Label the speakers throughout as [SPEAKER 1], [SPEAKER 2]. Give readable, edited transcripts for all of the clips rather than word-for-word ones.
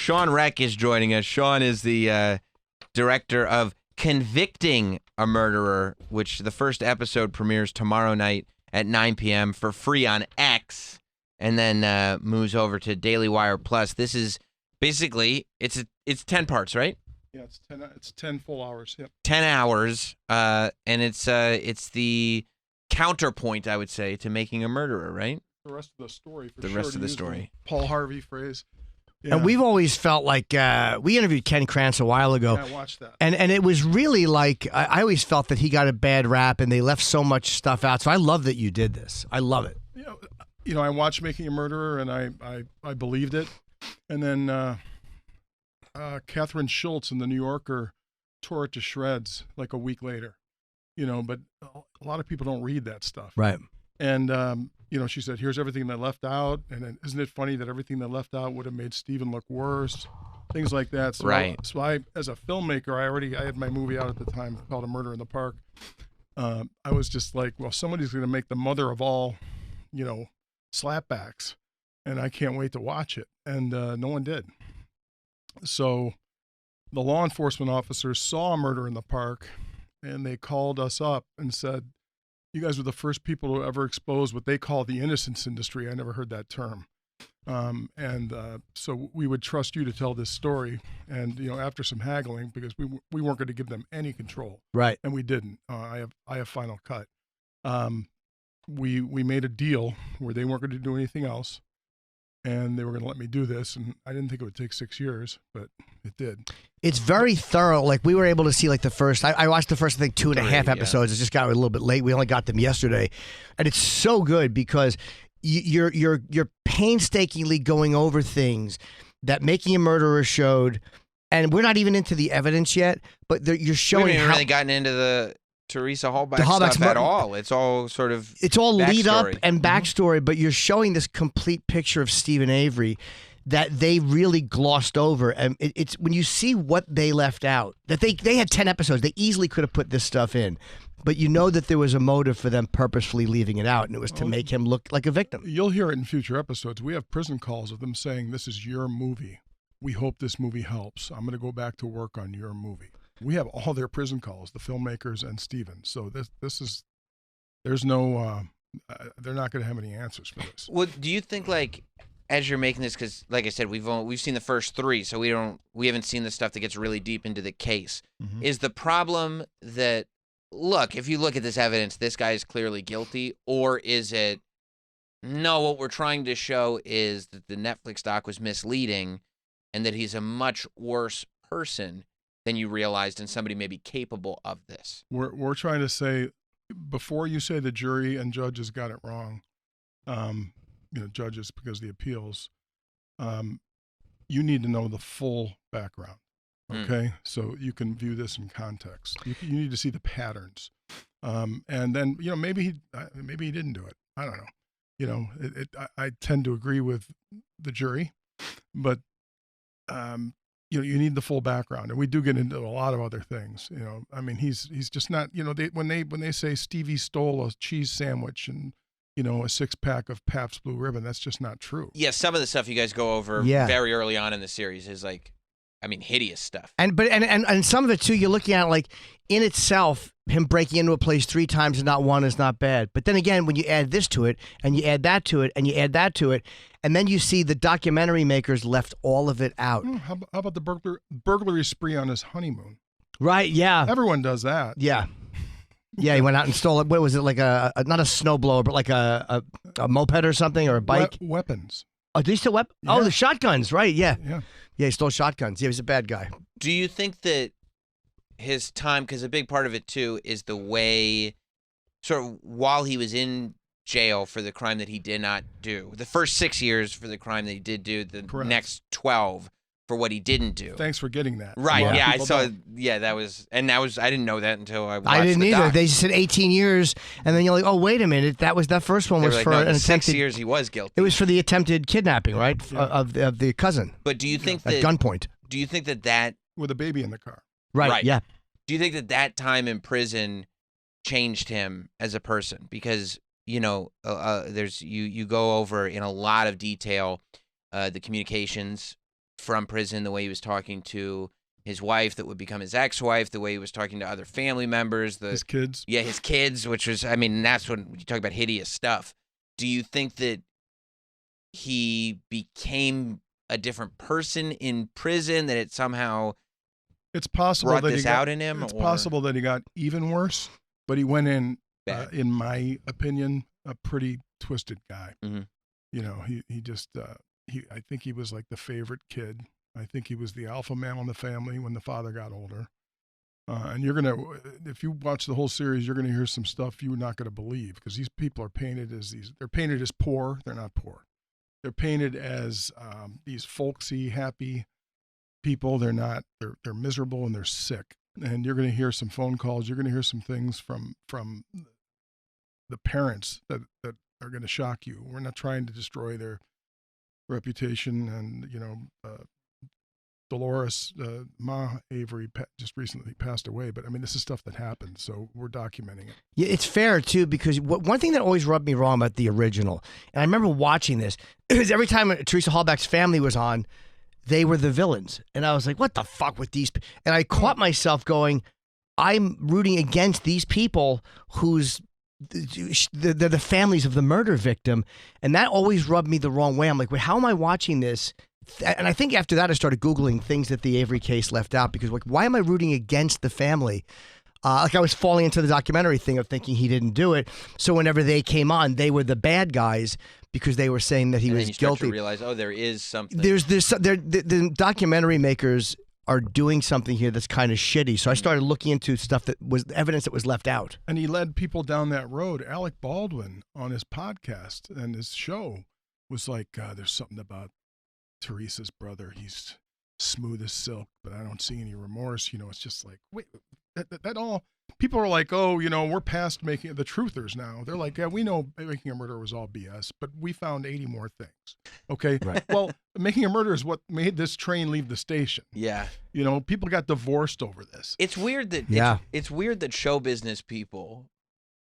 [SPEAKER 1] Shawn Rech is joining us. Shawn is the director of Convicting a Murderer, which the first episode premieres tomorrow night at 9 p.m. for free on X, and then moves over to Daily Wire Plus. This is basically it's 10 parts, right?
[SPEAKER 2] Yeah, it's 10 full hours. Yep.
[SPEAKER 1] 10 hours, and it's the counterpoint, I would say, to Making a Murderer, right?
[SPEAKER 2] The rest of the story. For
[SPEAKER 1] the
[SPEAKER 2] sure,
[SPEAKER 1] rest of the story.
[SPEAKER 2] Paul Harvey phrase. Yeah.
[SPEAKER 3] And we've always felt like we interviewed Ken Krantz a while ago.
[SPEAKER 2] Yeah, I watched that.
[SPEAKER 3] And it was really like I always felt that he got a bad rap and they left so much stuff out. So I love that you did this. I love it.
[SPEAKER 2] You know, I watched Making a Murderer and I believed it. And then Catherine Schultz in The New Yorker tore it to shreds like a week later. You know, but a lot of people don't read that stuff.
[SPEAKER 3] Right.
[SPEAKER 2] And you know, she said, here's everything they left out. And then isn't it funny that everything they left out would have made Steven look worse? Things like that. So,
[SPEAKER 1] right.
[SPEAKER 2] So I, as a filmmaker, I had my movie out at the time called A Murder in the Park. I was just like, well, somebody's going to make the mother of all, you know, slapbacks. And I can't wait to watch it. And no one did. So the law enforcement officers saw A Murder in the Park and they called us up and said, you guys were the first people to ever expose what they call the innocence industry. I never heard that term. So we would trust you to tell this story. And, you know, after some haggling, because we weren't going to give them any control.
[SPEAKER 3] Right.
[SPEAKER 2] And we didn't. I have final cut. We made a deal where they weren't going to do anything else. And they were going to let me do this. And I didn't think it would take 6 years, but it did.
[SPEAKER 3] It's very thorough. Like we were able to see like the first, I watched the first, I think 2.5 episodes. It just got a little bit late. We only got them yesterday. And it's so good because you're painstakingly going over things that Making a Murderer showed. And we're not even into the evidence yet, but you're showing
[SPEAKER 1] we haven't
[SPEAKER 3] how
[SPEAKER 1] really gotten into the Teresa Hallback stuff at all. It's all sort of
[SPEAKER 3] it's all lead up
[SPEAKER 1] backstory.
[SPEAKER 3] and backstory, but you're showing this complete picture of Stephen Avery that they really glossed over. And it's when you see what they left out, that they had 10 episodes. They easily could have put this stuff in, but you know that there was a motive for them purposefully leaving it out, and it was to make him look like a victim.
[SPEAKER 2] You'll hear it in future episodes. We have prison calls of them saying, this is your movie. We hope this movie helps. I'm going to go back to work on your movie. We have all their prison calls, the filmmakers and Steven. So there's no, they're not going to have any answers for this.
[SPEAKER 1] Well, do you think, like, as you're making this, because like I said, we've seen the first 3, so we haven't seen the stuff that gets really deep into the case. Mm-hmm. Is the problem that, look, if you look at this evidence, this guy is clearly guilty, or is it, no, what we're trying to show is that the Netflix doc was misleading and that he's a much worse person than you realized and somebody may be capable of this? We're
[SPEAKER 2] trying to say, before you say the jury and judges got it wrong, you know, judges because of the appeals, you need to know the full background, okay? So you can view this in context. You need to see the patterns. And then, you know, maybe he didn't do it. I don't know. You know, I tend to agree with the jury, but you know, you need the full background, and we do get into a lot of other things. You know, I mean, he's just not. You know, when they say Stevie stole a cheese sandwich and, you know, a 6-pack of Pabst Blue Ribbon, that's just not true.
[SPEAKER 1] Yeah, some of the stuff you guys go over very early on in the series is like, I mean, hideous stuff.
[SPEAKER 3] And some of it too, you're looking at like in itself, him breaking into a place 3 times and not one is not bad. But then again, when you add this to it, and you add that to it, and you add that to it, and then you see the documentary makers left all of it out.
[SPEAKER 2] How about the burglary spree on his honeymoon?
[SPEAKER 3] Right, yeah.
[SPEAKER 2] Everyone does that.
[SPEAKER 3] Yeah. Yeah, he went out and stole, what was it, like not a snowblower, but like a moped or something, or a bike?
[SPEAKER 2] Weapons.
[SPEAKER 3] Oh, did he steal weapons?
[SPEAKER 2] Yeah.
[SPEAKER 3] Oh, the shotguns, right, yeah.
[SPEAKER 2] Yeah,
[SPEAKER 3] he stole shotguns. Yeah, he was a bad guy.
[SPEAKER 1] Do you think that his time, because a big part of it too is the way, sort of while he was in jail for the crime that he did not do, the first 6 years for the crime that he did do, the
[SPEAKER 2] Correct.
[SPEAKER 1] next 12 for what he didn't do.
[SPEAKER 2] Thanks for getting that.
[SPEAKER 1] Right, yeah, I saw,
[SPEAKER 2] don't.
[SPEAKER 1] that was, I didn't know that until I watched
[SPEAKER 3] I didn't either.
[SPEAKER 1] doc.
[SPEAKER 3] They just said 18 years, and then you're like, oh, wait a minute, that first one
[SPEAKER 1] They
[SPEAKER 3] was
[SPEAKER 1] were like,
[SPEAKER 3] for
[SPEAKER 1] no,
[SPEAKER 3] an
[SPEAKER 1] the 6
[SPEAKER 3] attempted,
[SPEAKER 1] years he was guilty.
[SPEAKER 3] it was for the attempted kidnapping, right,
[SPEAKER 2] Yeah.
[SPEAKER 3] of the cousin.
[SPEAKER 1] But do you think
[SPEAKER 3] At
[SPEAKER 1] that,
[SPEAKER 3] gunpoint.
[SPEAKER 1] do you think that
[SPEAKER 2] With a baby in the car.
[SPEAKER 3] Right, yeah.
[SPEAKER 1] Do you think that time in prison changed him as a person? Because, you know, there's you go over in a lot of detail the communications from prison, the way he was talking to his wife that would become his ex-wife, the way he was talking to other family members,
[SPEAKER 2] his kids.
[SPEAKER 1] Yeah, his kids, which was, I mean, that's when you talk about hideous stuff. Do you think that he became a different person in prison, that it somehow
[SPEAKER 2] it's possible
[SPEAKER 1] brought
[SPEAKER 2] that
[SPEAKER 1] this out in him?
[SPEAKER 2] It's possible that he got even worse, but he went in, in my opinion, a pretty twisted guy.
[SPEAKER 1] Mm-hmm.
[SPEAKER 2] You know, he just, I think he was like the favorite kid. I think he was the alpha male in the family when the father got older. And you're going to, if you watch the whole series, you're going to hear some stuff you're not going to believe, because these people are painted as they're painted as poor. They're not poor. They're painted as these folksy, happy people. They're not, they're miserable and they're sick. And you're going to hear some phone calls. You're going to hear some things from the parents that are going to shock you. We're not trying to destroy their reputation. And, you know, Dolores Ma Avery just recently passed away, but I mean, this is stuff that happened, so we're documenting it.
[SPEAKER 3] Yeah, it's fair too, because one thing that always rubbed me wrong about the original, and I remember watching this, is every time Teresa Hallback's family was on, they were the villains, and I was like, "What the fuck with these?" And I caught myself going, "I'm rooting against these people whose they're the families of the murder victim," and that always rubbed me the wrong way. I'm like, "Wait, how am I watching this?" And I think after that, I started Googling things that the Avery case left out, because like, why am I rooting against the family? Like I was falling into the documentary thing of thinking he didn't do it. So whenever they came on, they were the bad guys because they were saying that he was
[SPEAKER 1] guilty.
[SPEAKER 3] Start
[SPEAKER 1] to realize, oh, there is something.
[SPEAKER 3] There's this. The documentary makers are doing something here that's kind of shitty. So I started looking into stuff that was evidence that was left out.
[SPEAKER 2] And he led people down that road. Alec Baldwin on his podcast and his show was like, "There's something about Teresa's brother. He's smooth as silk, but I don't see any remorse." You know, it's just like, wait, that all, people are like, "Oh, you know, we're past making the truthers now." They're like, "Yeah, we know Making a Murder was all BS, but we found 80 more things." Okay.
[SPEAKER 3] Right.
[SPEAKER 2] Well, Making a Murder is what made this train leave the station.
[SPEAKER 1] Yeah.
[SPEAKER 2] You know, people got divorced over this.
[SPEAKER 1] It's weird that it's weird that show business people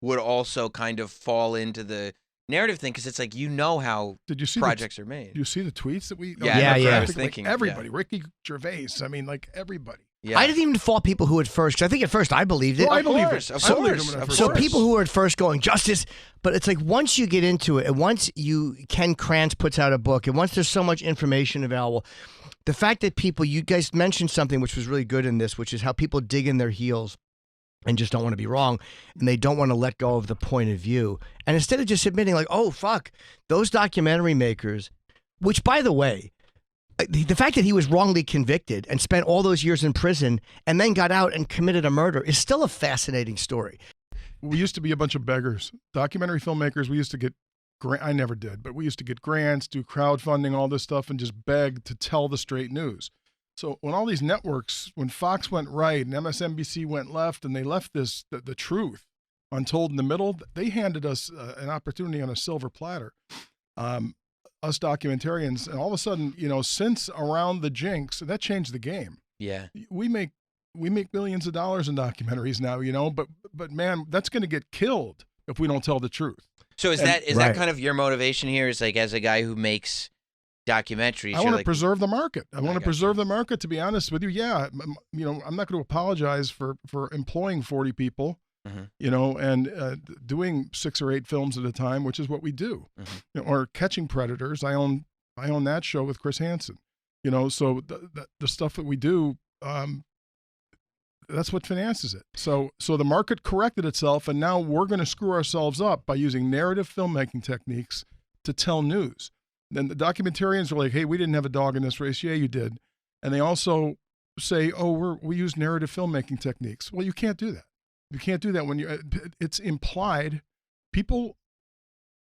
[SPEAKER 1] would also kind of fall into the narrative thing, because it's like, you know how projects are made.
[SPEAKER 2] Did you see the tweets that we?
[SPEAKER 3] Yeah.
[SPEAKER 1] I was thinking,
[SPEAKER 2] like everybody, Ricky Gervais. I mean, like everybody.
[SPEAKER 3] Yeah. I didn't even fault people who at first, because I think at first I believed it.
[SPEAKER 2] Well, I believe it.
[SPEAKER 1] Of course.
[SPEAKER 3] So people who were at first going, justice, but it's like once you get into it, and once Ken Krantz puts out a book, and once there's so much information available, the fact that you guys mentioned something which was really good in this, which is how people dig in their heels and just don't want to be wrong, and they don't want to let go of the point of view. And instead of just admitting like, oh, fuck, those documentary makers, which, by the way, the fact that he was wrongly convicted and spent all those years in prison and then got out and committed a murder is still a fascinating story.
[SPEAKER 2] We used to be a bunch of beggars. Documentary filmmakers, we used to get, I never did, but we used to get grants, do crowdfunding, all this stuff, and just beg to tell the straight news. So when all these networks, when Fox went right and MSNBC went left, and they left the truth untold in the middle, they handed us an opportunity on a silver platter, us documentarians. And all of a sudden, you know, since around the Jinx, that changed the game.
[SPEAKER 1] Yeah,
[SPEAKER 2] we make millions of dollars in documentaries now, you know, but man, that's going to get killed if we don't tell the truth.
[SPEAKER 1] So is that kind of your motivation here? Is like, as a guy who makes documentaries,
[SPEAKER 2] I want to preserve the market. I want to preserve the market, to be honest with you. Yeah. You know, I'm not going to apologize for employing 40 people, you know, and doing 6 or 8 films at a time, which is what we do. You know, or Catching Predators. I own that show with Chris Hansen, you know, so the stuff that we do, that's what finances it. So the market corrected itself, and now we're going to screw ourselves up by using narrative filmmaking techniques to tell news. Then the documentarians are like, "Hey, we didn't have a dog in this race." Yeah, you did. And they also say, "Oh, we use narrative filmmaking techniques." Well, you can't do that. You can't do that when it's implied. People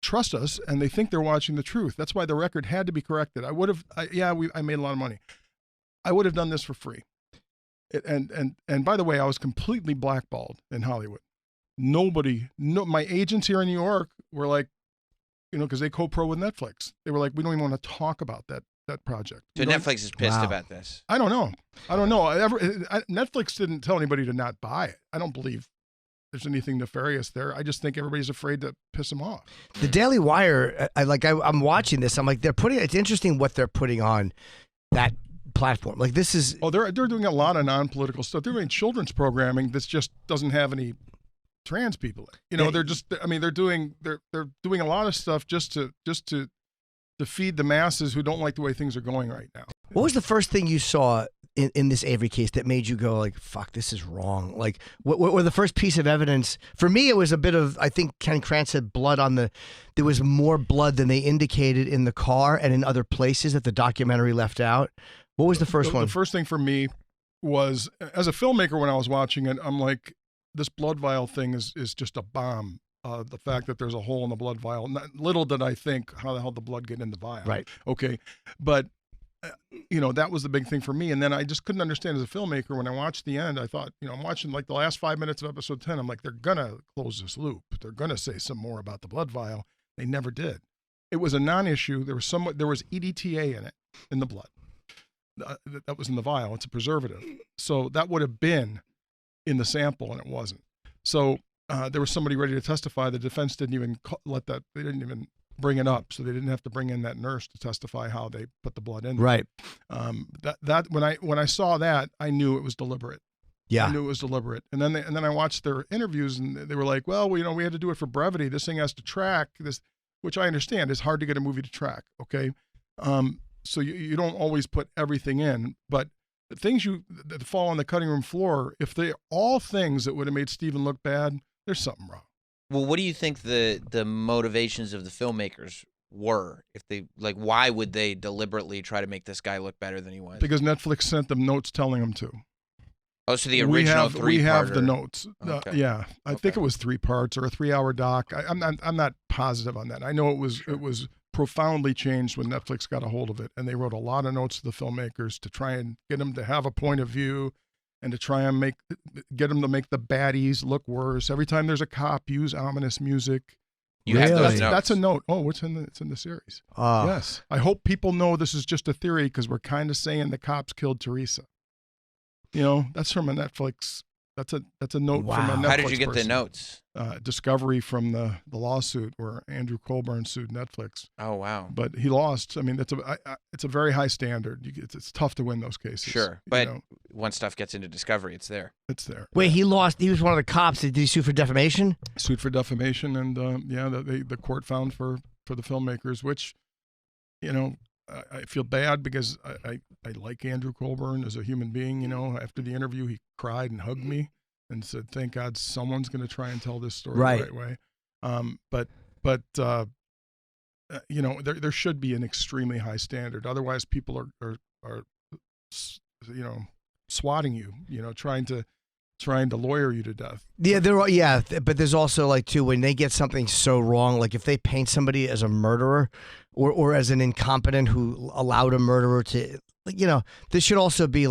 [SPEAKER 2] trust us, and they think they're watching the truth. That's why the record had to be corrected. I made a lot of money. I would have done this for free. And by the way, I was completely blackballed in Hollywood. My agents here in New York were like, you know, because they co-pro with Netflix. They were like, "We don't even want to talk about that project."
[SPEAKER 1] So Netflix is pissed about this.
[SPEAKER 2] I don't know. Netflix didn't tell anybody to not buy it. I don't believe there's anything nefarious there. I just think everybody's afraid to piss them off.
[SPEAKER 3] The Daily Wire, I'm watching this. I'm like, it's interesting what they're putting on. that platform. Like this is
[SPEAKER 2] they're doing a lot of non-political stuff. They're doing children's programming that just doesn't have any trans people in it. You know, they're doing a lot of stuff just to feed the masses who don't like the way things are going right now.
[SPEAKER 3] What was the first thing you saw in this Avery case that made you go like, fuck, this is wrong? Like, what were the first piece of evidence? For me, it was a bit of, I think Ken Krantz said there was more blood than they indicated in the car and in other places that the documentary left out. What was the first one?
[SPEAKER 2] The first thing for me was, as a filmmaker, when I was watching it, I'm like, this blood vial thing is just a bomb. The fact that there's a hole in the blood vial. Little did I think, how the hell did the blood get in the vial?
[SPEAKER 3] Right.
[SPEAKER 2] Okay. But, that was the big thing for me. And then I just couldn't understand as a filmmaker, when I watched the end, I thought, I'm watching like the last 5 minutes of episode 10. I'm like, they're going to close this loop. They're going to say some more about the blood vial. They never did. It was a non-issue. There was EDTA in it, in the blood. That was in the vial. It's a preservative. So that would have been in the sample, and it wasn't. So there was somebody ready to testify. The defense didn't even they didn't even bring it up, so they didn't have to bring in that nurse to testify how they put the blood in there.
[SPEAKER 3] Right.
[SPEAKER 2] When I saw that, I knew it was deliberate.
[SPEAKER 3] Yeah.
[SPEAKER 2] I knew it was deliberate. And then I watched their interviews, and they were like, well, we had to do it for brevity. This thing has to track this, which I understand is hard to get a movie to track. Okay. So you don't always put everything in, but the things that fall on the cutting room floor, if they're all things that would have made Steven look bad, there's something wrong.
[SPEAKER 1] Well, what do you think the motivations of the filmmakers were? If they why would they deliberately try to make this guy look better than he was?
[SPEAKER 2] Because Netflix sent them notes telling them to.
[SPEAKER 1] Oh, so the original three-parter.
[SPEAKER 2] We have the notes.
[SPEAKER 1] Okay.
[SPEAKER 2] Yeah, I think it was 3 parts or a 3-hour doc. I'm not positive on that. I know it was profoundly changed when Netflix got a hold of it, and they wrote a lot of notes to the filmmakers to try and get them to have a point of view, and to try and get them to make the baddies look worse. Every time there's a cop, use ominous music.
[SPEAKER 1] You have those notes.
[SPEAKER 2] That's a note. Oh, it's in the series. Yes. I hope people know this is just a theory, because we're kind of saying the cops killed Teresa. That's from a Netflix. That's a note from a Netflix.
[SPEAKER 1] How did you get
[SPEAKER 2] person.
[SPEAKER 1] the notes?
[SPEAKER 2] Discovery from the lawsuit where Andrew Colburn sued Netflix.
[SPEAKER 1] Oh wow!
[SPEAKER 2] But he lost. I mean, it's a very high standard. It's tough to win those cases.
[SPEAKER 1] Sure, but once stuff gets into Discovery, it's there.
[SPEAKER 2] It's there.
[SPEAKER 3] Wait, he lost. He was one of the cops. Did he sue for defamation?
[SPEAKER 2] Sued for defamation, and the court found for the filmmakers, which, I feel bad because I like Andrew Colburn as a human being. After the interview, he cried and hugged me and said, "Thank God someone's going to try and tell this story the right way." But there should be an extremely high standard. Otherwise, people are swatting you. Trying to lawyer you to death.
[SPEAKER 3] Yeah, but there's also too, when they get something so wrong, like if they paint somebody as a murderer or as an incompetent who allowed a murderer to, this should also be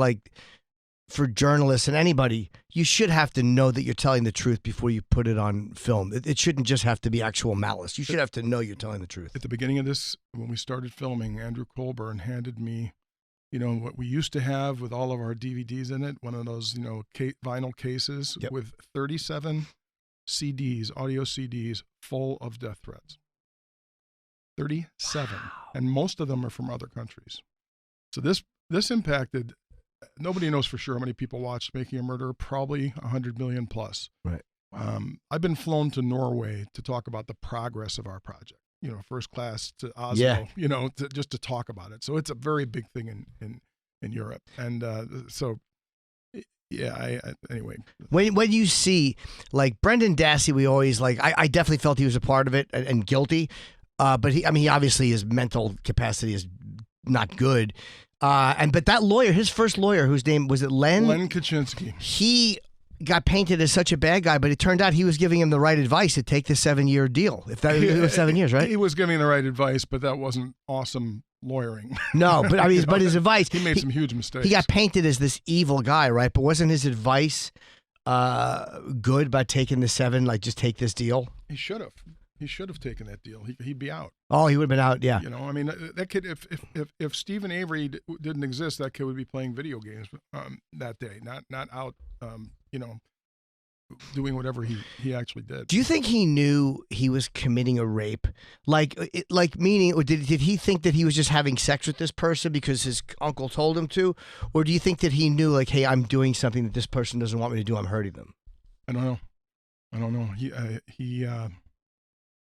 [SPEAKER 3] for journalists and anybody, you should have to know that you're telling the truth before you put it on film. It shouldn't just have to be actual malice. You should have to know you're telling the truth.
[SPEAKER 2] At the beginning of this, when we started filming, Andrew Colburn handed me what we used to have with all of our DVDs in it, one of those, vinyl cases with 37 CDs, audio CDs, full of death threats. 37. Wow. And most of them are from other countries. So this impacted, nobody knows for sure how many people watched Making a Murderer, probably 100 million plus.
[SPEAKER 3] Right.
[SPEAKER 2] I've been flown to Norway to talk about the progress of our project. First class to Oslo, just to talk about it. So it's a very big thing in Europe. And anyway.
[SPEAKER 3] When you see, Brendan Dassey, we always I definitely felt he was a part of it and guilty. But he obviously, his mental capacity is not good. But that lawyer, his first lawyer, whose name, was it Len?
[SPEAKER 2] Len Kaczynski.
[SPEAKER 3] He got painted as such a bad guy, but it turned out he was giving him the right advice to take the 7-year deal. It was 7 years, right?
[SPEAKER 2] He was giving the right advice, but that wasn't awesome lawyering.
[SPEAKER 3] No, but but his advice.
[SPEAKER 2] He made some huge mistakes.
[SPEAKER 3] He got painted as this evil guy, right? But wasn't his advice good about taking the 7? Just take this deal.
[SPEAKER 2] He should have. He should have taken that deal. He'd be out.
[SPEAKER 3] Oh, he would have been out. Yeah.
[SPEAKER 2] That kid. If Stephen Avery didn't exist, that kid would be playing video games that day. Not out. doing whatever he actually did.
[SPEAKER 3] Do you think he knew he was committing a rape? Meaning, or did he think that he was just having sex with this person because his uncle told him to? Or do you think that he knew, like, hey, I'm doing something that this person doesn't want me to do, I'm hurting them?
[SPEAKER 2] I don't know.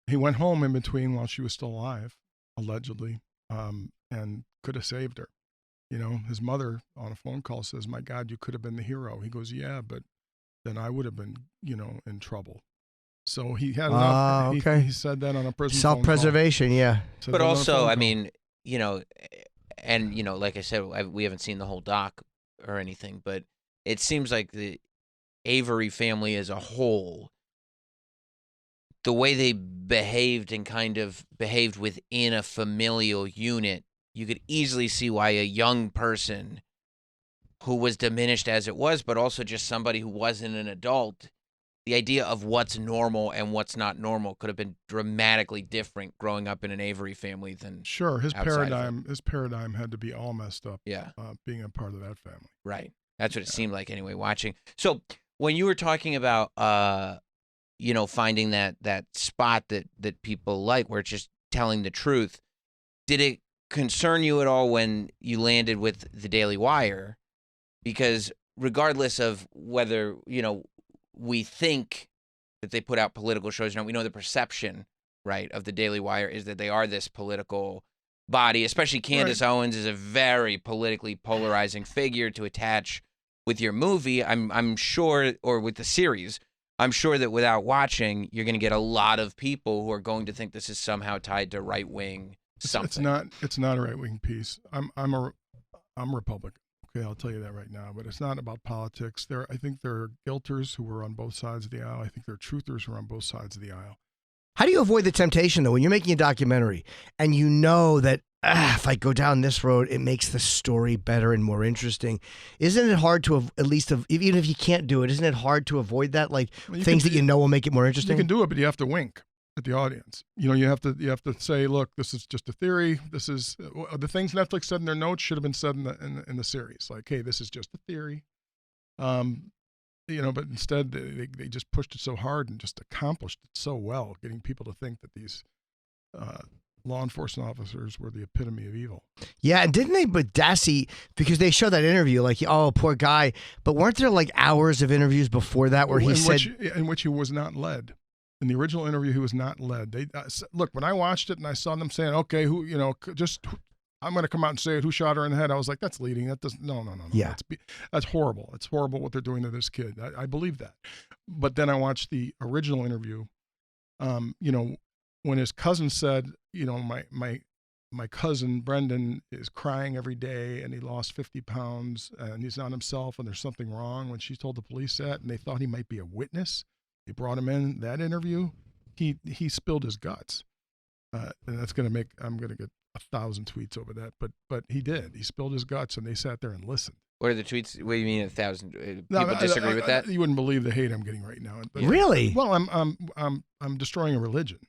[SPEAKER 2] He went home in between while she was still alive, allegedly, and could have saved her. His mother on a phone call says, "My God, you could have been the hero." He goes, "Yeah, but then I would have been, in trouble." So he had enough.
[SPEAKER 3] Okay.
[SPEAKER 2] He said that on a prison
[SPEAKER 3] self-preservation, yeah.
[SPEAKER 1] But also, I mean, and like I said, we haven't seen the whole doc or anything, but it seems like the Avery family as a whole, the way they behaved and kind of behaved within a familial unit, you could easily see why a young person who was diminished as it was, but also just somebody who wasn't an adult, the idea of what's normal and what's not normal could have been dramatically different growing up in an Avery family than
[SPEAKER 2] sure. His paradigm had to be all messed up.
[SPEAKER 1] Yeah,
[SPEAKER 2] being a part of that family.
[SPEAKER 1] Right. That's what it seemed like anyway. Watching. So when you were talking about, finding that spot that people like, where it's just telling the truth, did it concern you at all when you landed with the Daily Wire? Because regardless of whether, we think that they put out political shows, we know the perception, right, of the Daily Wire is that they are this political body, especially Candace Owens is a very politically polarizing figure to attach with your movie. I'm sure, or with the series, I'm sure that without watching, you're going to get a lot of people who are going to think this is somehow tied to right-wing something.
[SPEAKER 2] It's not a right-wing piece. I'm Republican. Okay, I'll tell you that right now. But it's not about politics. I think there are guilters who are on both sides of the aisle. I think there are truthers who are on both sides of the aisle.
[SPEAKER 3] How do you avoid the temptation, though, when you're making a documentary and you know that if I go down this road, it makes the story better and more interesting? Isn't it hard to, even if you can't do it, isn't it hard to avoid that? Like things that will make it more interesting?
[SPEAKER 2] You can do it, but you have to wink at the audience. You have to say, look, this is just a theory. This is the things Netflix said in their notes should have been said in the series. Like, hey, this is just a theory. But instead they just pushed it so hard and just accomplished it so well, getting people to think that these law enforcement officers were the epitome of evil.
[SPEAKER 3] Yeah, and didn't they, but Dassey, because they showed that interview, like, oh, poor guy, but weren't there like hours of interviews before that where he said...
[SPEAKER 2] in which he was not led. In the original interview, he was not led. They look, when I watched it and I saw them saying, okay, I'm going to come out and say it, who shot her in the head? I was like, that's leading. That doesn't, no.
[SPEAKER 3] Yeah.
[SPEAKER 2] That's horrible. It's horrible what they're doing to this kid. I believe that. But then I watched the original interview, when his cousin said, my cousin Brendan is crying every day and he lost 50 pounds and he's not himself and there's something wrong. When she told the police that and they thought he might be a witness, they brought him in that interview. He spilled his guts, and that's I'm gonna get 1,000 tweets over that. But he did. He spilled his guts, and they sat there and listened.
[SPEAKER 1] What are the tweets? What do you mean 1,000? People disagree with that?
[SPEAKER 2] You wouldn't believe the hate I'm getting right now. But,
[SPEAKER 3] really?
[SPEAKER 2] Well, I'm destroying a religion.